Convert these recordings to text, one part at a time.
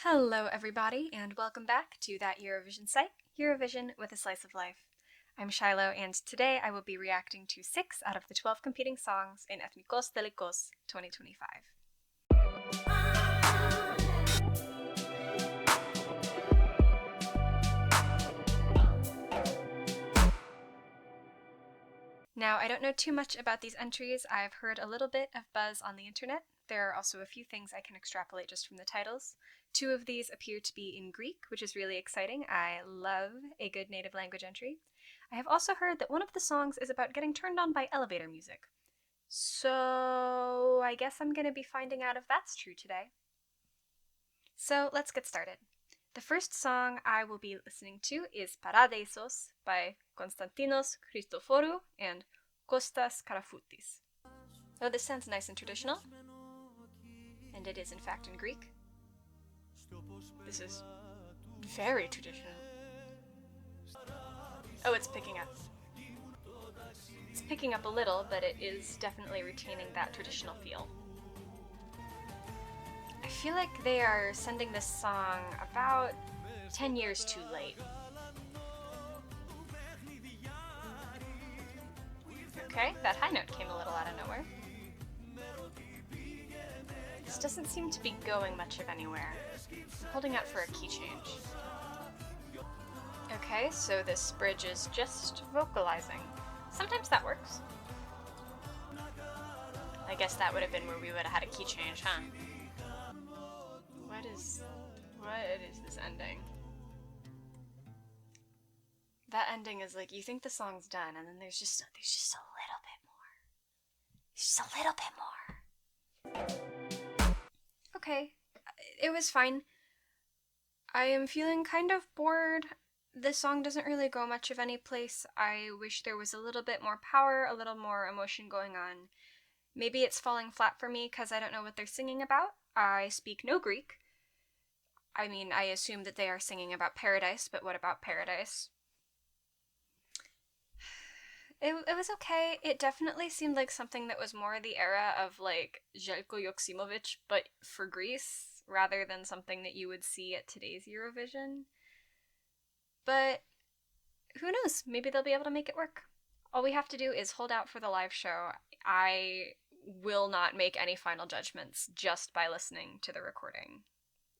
Hello everybody, and welcome back to that Eurovision site, Eurovision with a Slice of Life. I'm Shiloh, and today I will be reacting to 6 out of the 12 competing songs in Ethnikós Telikós 2025. Now, I don't know too much about these entries. I've heard a little bit of buzz on the internet. There are also a few things I can extrapolate just from the titles. 2 of these appear to be in Greek, which is really exciting. I love a good native language entry. I have also heard that one of the songs is about getting turned on by elevator music. So I guess I'm going to be finding out if that's true today. So let's get started. The first song I will be listening to is Parάδεισος by Konstantinos, Christoforou, and Kostas Karafotis. Oh, this sounds nice and traditional. And it is in fact in Greek. This is very traditional. Oh, it's picking up. It's picking up a little, but it is definitely retaining that traditional feel. I feel like they are sending this song about 10 years too late. Okay, that high note came a little out of nowhere. This doesn't seem to be going much of anywhere. I'm holding out for a key change. Okay, so this bridge is just vocalizing. Sometimes that works. I guess that would have been where we would have had a key change, huh? What is this ending? That ending is like, you think the song's done, and then there's just a little bit more. There's just a little bit more. Okay, it was fine. I am feeling kind of bored. This song doesn't really go much of any place. I wish there was a little bit more power, a little more emotion going on. Maybe it's falling flat for me because I don't know what they're singing about. I speak no Greek. I mean, I assume that they are singing about paradise, but what about paradise? It was okay. It definitely seemed like something that was more the era of, like, Željko Joksimović, but for Greece, rather than something that you would see at today's Eurovision. But who knows? Maybe they'll be able to make it work. All we have to do is hold out for the live show. I will not make any final judgments just by listening to the recording.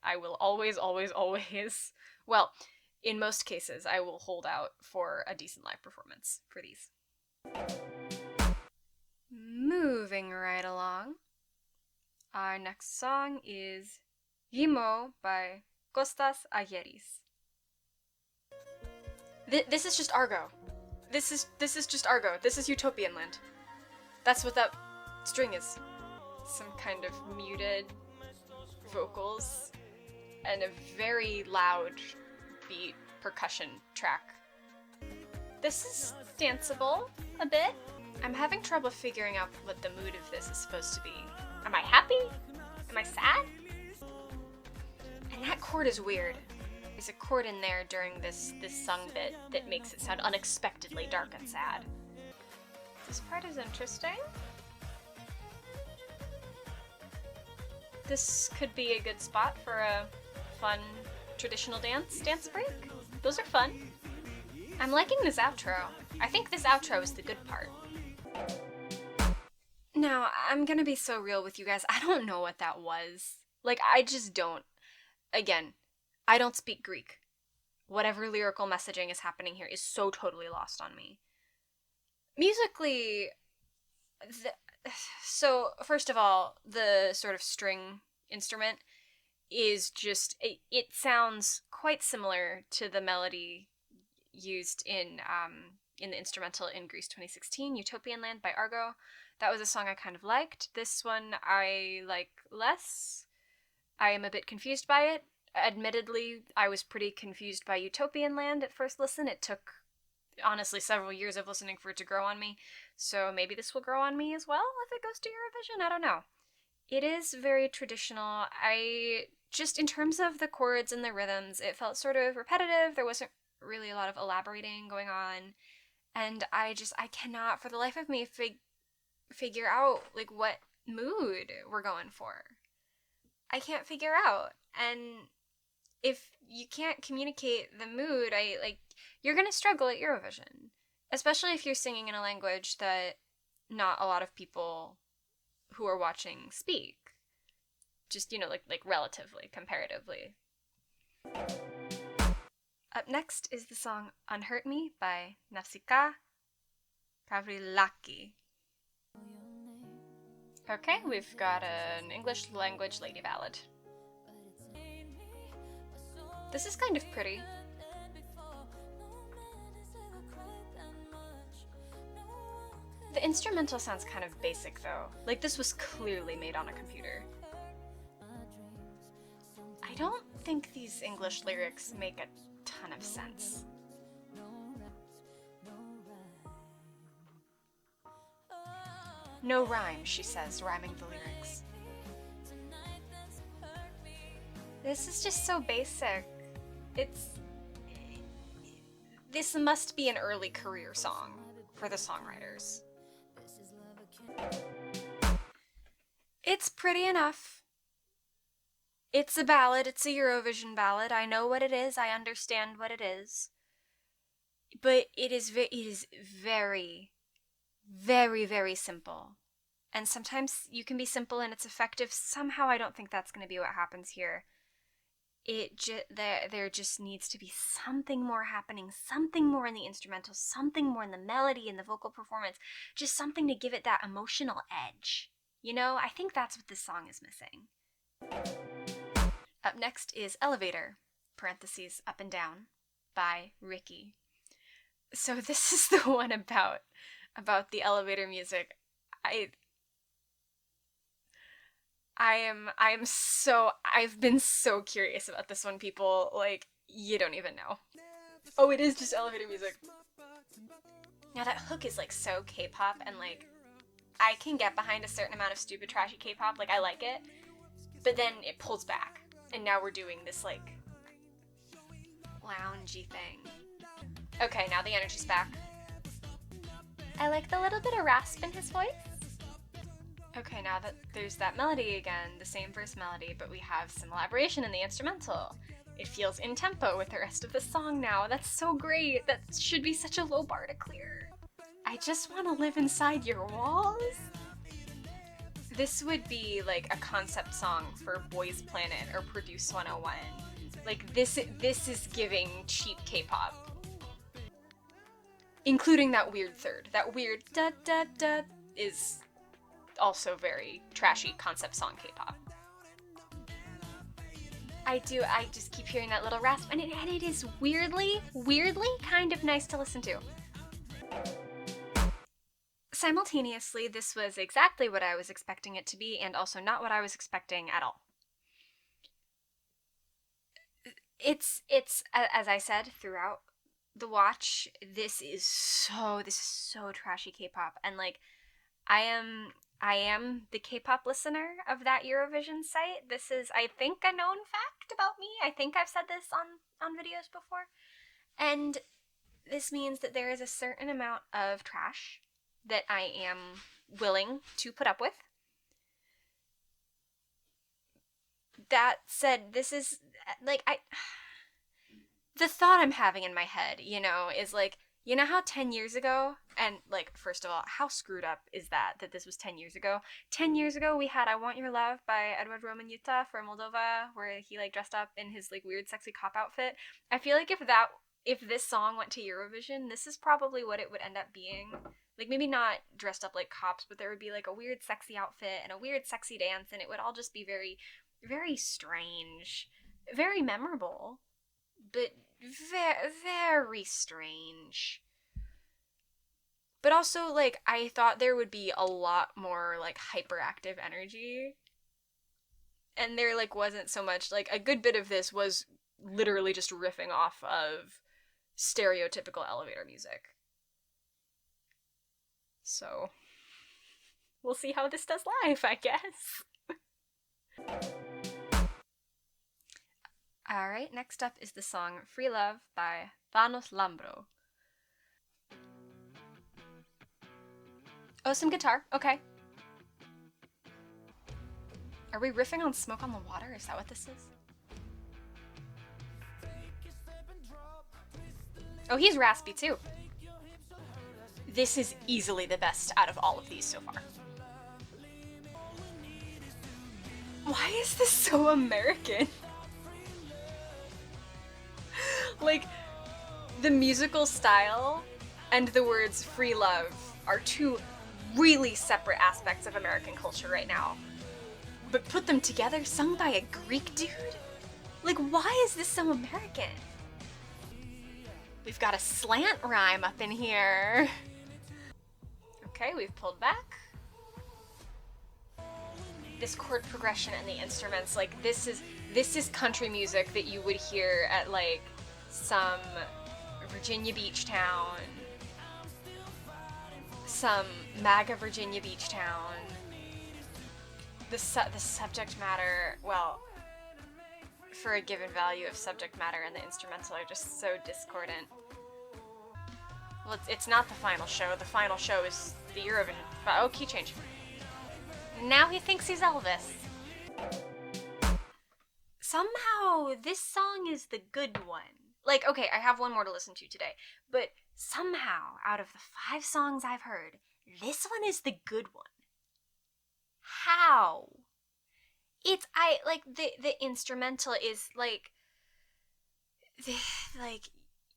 I will always, well, in most cases, I will hold out for a decent live performance for these. Moving right along, our next song is Imo by Kostas Ageris. This is just Argo. This is just Argo. This is Utopian Land. That's what that string is. Some kind of muted vocals and a very loud beat percussion track. This is danceable a bit. I'm having trouble figuring out what the mood of this is supposed to be. Am I happy? Am I sad? And that chord is weird. There's a chord in there during this sung bit that makes it sound unexpectedly dark and sad. This part is interesting. This could be a good spot for a fun traditional dance break. Those are fun. I'm liking this outro. I think this outro is the good part. Now, I'm gonna be so real with you guys. I don't know what that was. Like, I just don't. Again, I don't speak Greek. Whatever lyrical messaging is happening here is so totally lost on me. Musically, so first of all, the sort of string instrument is just, it sounds quite similar to the melody used in the instrumental in Greece 2016, Utopian Land by Argo. That was a song I kind of liked. This one I like less. I am a bit confused by it. Admittedly, I was pretty confused by Utopian Land at first listen. It took, honestly, several years of listening for it to grow on me. So maybe this will grow on me as well if it goes to Eurovision. I don't know. It is very traditional. Just in terms of the chords and the rhythms, it felt sort of repetitive. There wasn't really a lot of elaborating going on. And I cannot for the life of me figure out, like, what mood we're going for. I can't figure out. And if you can't communicate the mood, you're gonna struggle at Eurovision, especially if you're singing in a language that not a lot of people who are watching speak. Just, like relatively, comparatively. Up next is the song Unhurt Me by Nafsika, Gavrilaki. Okay, we've got an English language lady ballad. This is kind of pretty. The instrumental sounds kind of basic though. Like this was clearly made on a computer. I don't think these English lyrics make a ton of sense. No rhyme, she says, rhyming the lyrics. This is just so basic. This must be an early career song for the songwriters. It's pretty enough. It's a ballad, it's a Eurovision ballad. I know what it is, I understand what it is. But it is very, very, very simple. And sometimes you can be simple and it's effective. Somehow I don't think that's going to be what happens here. There just needs to be something more happening, something more in the instrumental, something more in the melody and the vocal performance, just something to give it that emotional edge. I think that's what this song is missing. Up next is Elevator, parentheses, up and down, by RIKKI. So this is the one about the elevator music. I've been so curious about this one, people. Like, you don't even know. Oh, it is just elevator music. Now that hook is like so K-pop, and like, I can get behind a certain amount of stupid trashy K-pop, like I like it, but then it pulls back, and now we're doing this like, loungy thing. Okay, now the energy's back. I like the little bit of rasp in his voice. Okay, now that there's that melody again, the same verse melody, but we have some elaboration in the instrumental. It feels in tempo with the rest of the song now. That's so great. That should be such a low bar to clear. I just want to live inside your walls. This would be like a concept song for Boys Planet or Produce 101. Like this is giving cheap K-pop. Including that weird third. That weird da da da is also very trashy concept song K-pop. I just keep hearing that little rasp, and it is weirdly kind of nice to listen to. Simultaneously, this was exactly what I was expecting it to be, and also not what I was expecting at all. It's as I said throughout the watch, this is so trashy K-pop, and like I am the K-pop listener of that Eurovision site. This is, I think, a known fact about me. I think I've said this on videos before. And this means that there is a certain amount of trash that I am willing to put up with. That said, this is, like, the thought I'm having in my head, is like, you know how 10 years ago, and like, first of all, how screwed up is that this was 10 years ago? 10 years ago, we had I Want Your Love by Edward Roman Yuta for Moldova, where he like dressed up in his like weird sexy cop outfit. I feel like if this song went to Eurovision, this is probably what it would end up being. Like, maybe not dressed up like cops, but there would be like a weird sexy outfit and a weird sexy dance, and it would all just be very, very strange. Very memorable, but very strange. But also, like, I thought there would be a lot more, like, hyperactive energy. And there, like, wasn't so much. Like, a good bit of this was literally just riffing off of stereotypical elevator music. So, we'll see how this does live, I guess. Alright, next up is the song Free Love by Thanos Lambrou. Oh, some guitar. Okay. Are we riffing on Smoke on the Water? Is that what this is? Oh, he's raspy too. This is easily the best out of all of these so far. Why is this so American? Like, the musical style and the words free love are two really separate aspects of American culture right now. But put them together, sung by a Greek dude? Like, why is this so American? We've got a slant rhyme up in here. Okay, we've pulled back. This chord progression and the instruments, like, this is country music that you would hear at, like, some Virginia Beach town, some MAGA Virginia Beach town. The subject matter, well, for a given value of subject matter and the instrumental are just so discordant. Well, it's not the final show. The final show is the Eurovision. Oh, key change. Now he thinks he's Elvis. Somehow, this song is the good one. Like, okay, I have one more to listen to today, but somehow, out of the 5 songs I've heard, this one is the good one. How? The instrumental is, like,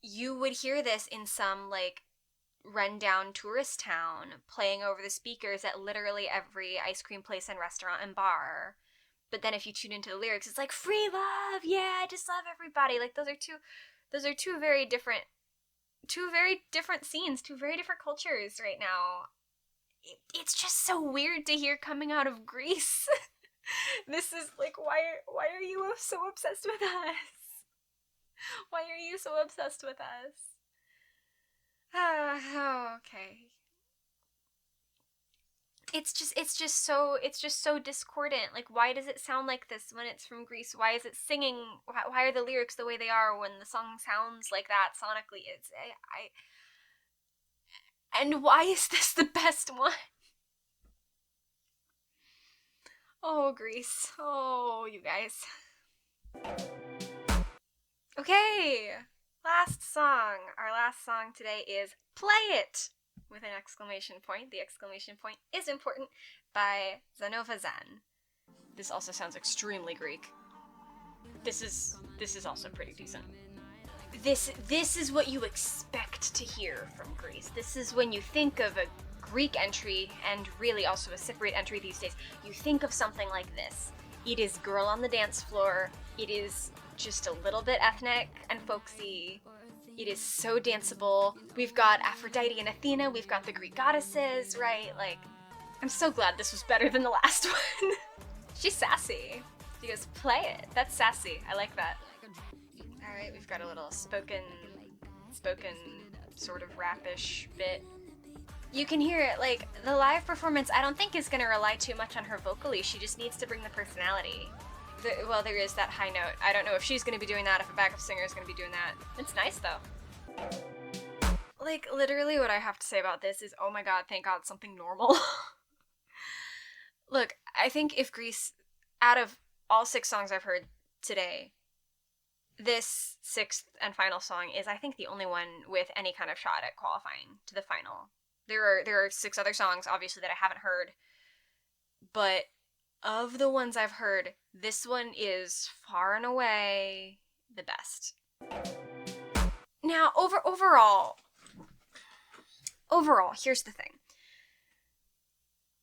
you would hear this in some, like, rundown tourist town playing over the speakers at literally every ice cream place and restaurant and bar. But then if you tune into the lyrics, it's like, free love, yeah, I just love everybody. Like, those are two very different scenes, two very different cultures right now. It's just so weird to hear coming out of Greece. This is like, why are you so obsessed with us? Why are you so obsessed with us? Oh, okay. It's just so discordant. Like, why does it sound like this when it's from Greece? Why is it singing? Why are the lyrics the way they are when the song sounds like that sonically? And why is this the best one? Oh, Greece. Oh, you guys. Okay. Last song. Our last song today is Play It! With an exclamation point. The exclamation point is important, by Xannova Xan. This also sounds extremely Greek. This is also pretty decent. This is what you expect to hear from Greece. This is when you think of a Greek entry, and really also a Cypriot entry these days, you think of something like this. It is girl on the dance floor. It is just a little bit ethnic and folksy. It is so danceable. We've got Aphrodite and Athena. We've got the Greek goddesses, right? Like, I'm so glad this was better than the last one. She's sassy. She goes, play it. That's sassy. I like that. Alright, we've got a little spoken sort of rapish bit. You can hear it, like, the live performance I don't think is going to rely too much on her vocally. She just needs to bring the personality. Well, there is that high note. I don't know if she's going to be doing that, if a backup singer is going to be doing that. It's nice, though. Like, literally what I have to say about this is, oh my god, thank god, something normal. Look, I think if Greece, out of all 6 songs I've heard today, this 6th and final song is, I think, the only one with any kind of shot at qualifying to the final. There are 6 other songs, obviously, that I haven't heard, but of the ones I've heard, this one is far and away the best. Now, overall, here's the thing.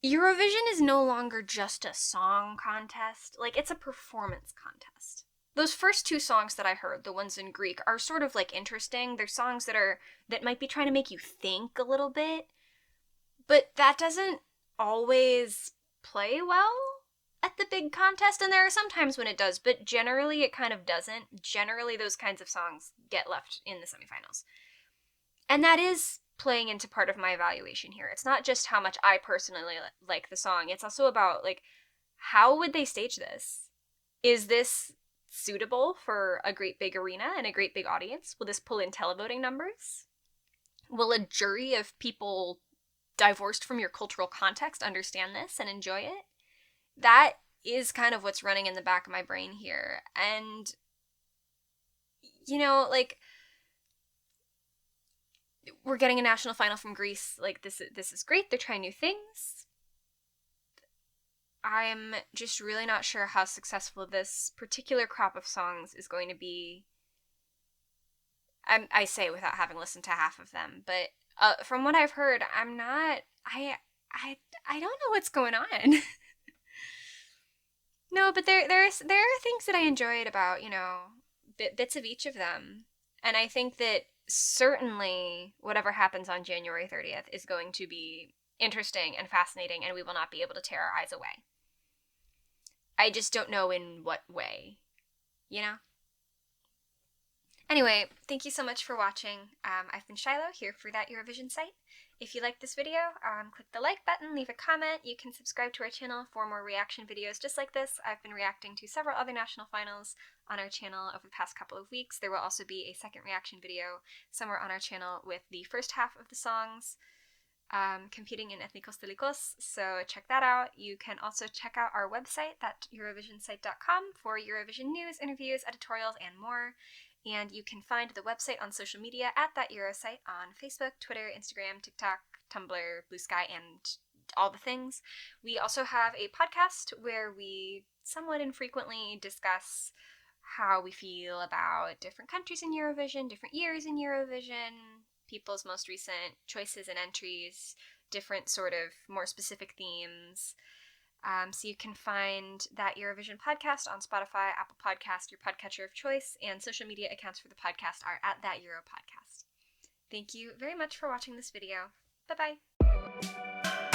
Eurovision is no longer just a song contest. Like, it's a performance contest. Those first 2 songs that I heard, the ones in Greek, are sort of, like, interesting. They're songs that might be trying to make you think a little bit, but that doesn't always play well at the big contest, and there are some times when it does, but generally it kind of doesn't. Generally, those kinds of songs get left in the semifinals. And that is playing into part of my evaluation here. It's not just how much I personally like the song, it's also about, like, how would they stage this? Is this suitable for a great big arena and a great big audience? Will this pull in televoting numbers? Will a jury of people divorced from your cultural context understand this and enjoy it? That is kind of what's running in the back of my brain here. And, you know, like, we're getting a national final from Greece. Like, this is great. They're trying new things. I'm just really not sure how successful this particular crop of songs is going to be. I say without having listened to half of them, but from what I've heard, I'm not. I don't know what's going on. No, but there are things that I enjoyed about, you know, bits of each of them, and I think that certainly whatever happens on January 30th is going to be interesting and fascinating, and we will not be able to tear our eyes away. I just don't know in what way, you know? Anyway, thank you so much for watching. I've been Shiloh, here for That Eurovision Site. If you liked this video, click the like button, leave a comment. You can subscribe to our channel for more reaction videos just like this. I've been reacting to several other national finals on our channel over the past couple of weeks. There will also be a second reaction video somewhere on our channel with the first half of the songs competing in Ethnikós Telikós, so check that out. You can also check out our website, thateurovisionsite.com, for Eurovision news, interviews, editorials, and more. And you can find the website on social media at That Eurosite on Facebook, Twitter, Instagram, TikTok, Tumblr, Blue Sky, and all the things. We also have a podcast where we somewhat infrequently discuss how we feel about different countries in Eurovision, different years in Eurovision, people's most recent choices and entries, different sort of more specific themes. So you can find That Eurovision podcast on Spotify, Apple Podcast, your podcatcher of choice, and social media accounts for the podcast are at That Euro Podcast. Thank you very much for watching this video. Bye-bye.